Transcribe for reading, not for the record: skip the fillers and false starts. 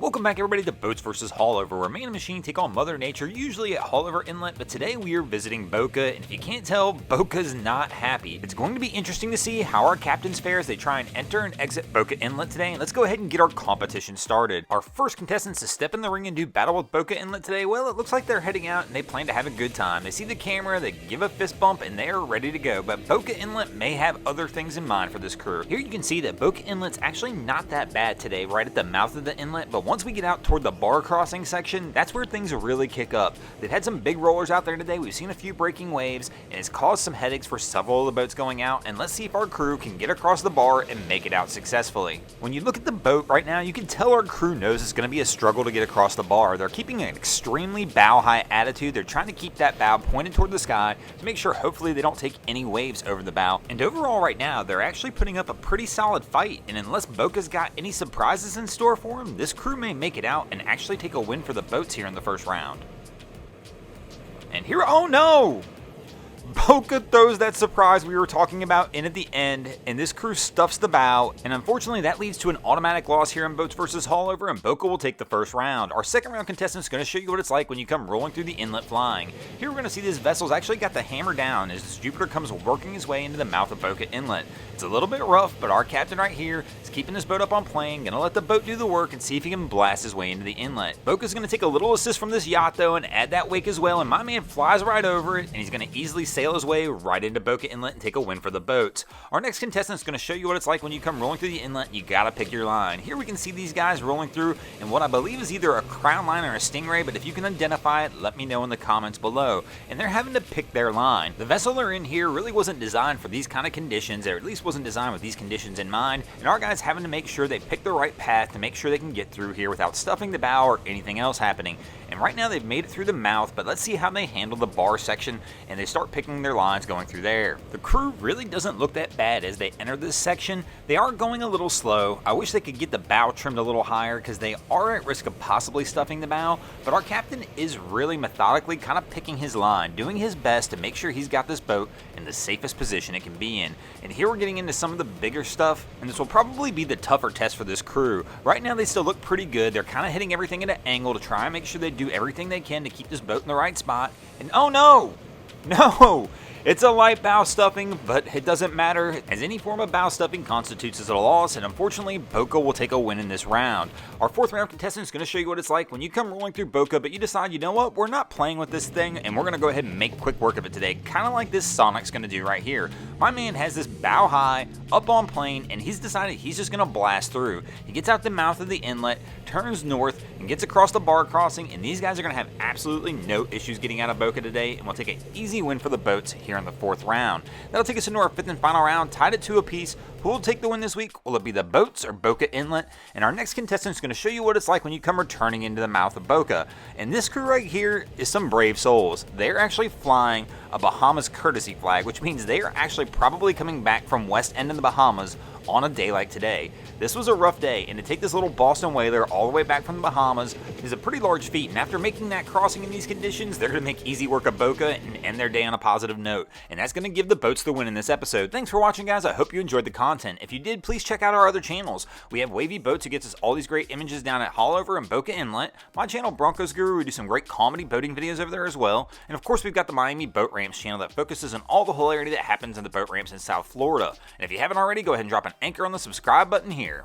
Welcome back everybody to Boats vs. Haulover, where man and machine take on Mother Nature, usually at Haulover Inlet, but today we are visiting Boca, and if you can't tell, Boca's not happy. It's going to be interesting to see how our captains fare as they try and enter and exit Boca Inlet today, and let's go ahead and get our competition started. Our first contestants to step in the ring and do battle with Boca Inlet today, well, it looks like they're heading out and they plan to have a good time. They see the camera, they give a fist bump, and they are ready to go, but Boca Inlet may have other things in mind for this crew. Here you can see that Boca Inlet's actually not that bad today, right at the mouth of the inlet, but once we get out toward the bar crossing section, that's where things really kick up. They've had some big rollers out there today, we've seen a few breaking waves, and it's caused some headaches for several of the boats going out, and let's see if our crew can get across the bar and make it out successfully. When you look at the boat right now, you can tell our crew knows it's going to be a struggle to get across the bar. They're keeping an extremely bow-high attitude. They're trying to keep that bow pointed toward the sky to make sure hopefully they don't take any waves over the bow. And overall right now, they're actually putting up a pretty solid fight, and unless Boca's got any surprises in store for them, this crew may make it out and actually take a win for the boats here in the first round. And here, oh no! Boca throws that surprise we were talking about in at the end, and this crew stuffs the bow, and unfortunately that leads to an automatic loss here in Boats vs. Haulover, and Boca will take the first round. Our second round contestant is going to show you what it's like when you come rolling through the inlet flying. Here we're going to see this vessel's actually got the hammer down as this Jupiter comes working his way into the mouth of Boca Inlet. It's a little bit rough, but our captain right here is keeping this boat up on plane, going to let the boat do the work and see if he can blast his way into the inlet. Boca's going to take a little assist from this yacht though and add that wake as well, and my man flies right over it, and he's going to easily sail his way right into Boca Inlet and take a win for the boats. Our next contestant is going to show you what it's like when you come rolling through the inlet. You got to pick your line. Here we can see these guys rolling through in what I believe is either a crown line or a stingray, but if you can identify it, let me know in the comments below. And they're having to pick their line. The vessel they're in here really wasn't designed for these kind of conditions, or at least wasn't designed with these conditions in mind, and our guys having to make sure they pick the right path to make sure they can get through here without stuffing the bow or anything else happening. And right now they've made it through the mouth, but let's see how they handle the bar section, and they start picking their lines going through there. The crew really doesn't look that bad as they enter this section. They are going a little slow. I wish they could get the bow trimmed a little higher because they are at risk of possibly stuffing the bow, but our captain is really methodically kind of picking his line, doing his best to make sure he's got this boat in the safest position it can be in. And here we're getting into some of the bigger stuff, and this will probably be the tougher test for this crew. Right now they still look pretty good. They're kind of hitting everything at an angle to try and make sure they do everything they can to keep this boat in the right spot. And oh no! No! It's a light bow stuffing, but it doesn't matter, as any form of bow stuffing constitutes as a loss, and unfortunately, Boca will take a win in this round. Our fourth round contestant is going to show you what it's like when you come rolling through Boca, but you decide, you know what, we're not playing with this thing, and we're going to go ahead and make quick work of it today, kind of like this Sonic's going to do right here. My man has this bow high, up on plane, and he's decided he's just going to blast through. He gets out the mouth of the inlet, turns north, and gets across the bar crossing, and these guys are going to have absolutely no issues getting out of Boca today, and we'll take an easy win for the boats here in the fourth round. That'll take us into our fifth and final round, tied at 2 apiece. Who will take the win this week? Will it be the boats or Boca Inlet? And our next contestant is going to show you what it's like when you come returning into the mouth of Boca. And this crew right here is some brave souls. They're actually flying a Bahamas courtesy flag, which means they are actually probably coming back from West End of the Bahamas on a day like today. This was a rough day, and to take this little Boston whaler all the way back from the Bahamas is a pretty large feat, and after making that crossing in these conditions, they're going to make easy work of Boca and end their day on a positive note, and that's going to give the boats the win in this episode. Thanks for watching, guys. I hope you enjoyed the content. If you did, please check out our other channels. We have Wavy Boats, who gets us all these great images down at Haulover and Boca Inlet. My channel, Broncos Guru, we do some great comedy boating videos over there as well, and of course we've got the Miami Boat Ramps channel that focuses on all the hilarity that happens in the boat ramps in South Florida. And if you haven't already, go ahead and drop an anchor on the subscribe button here.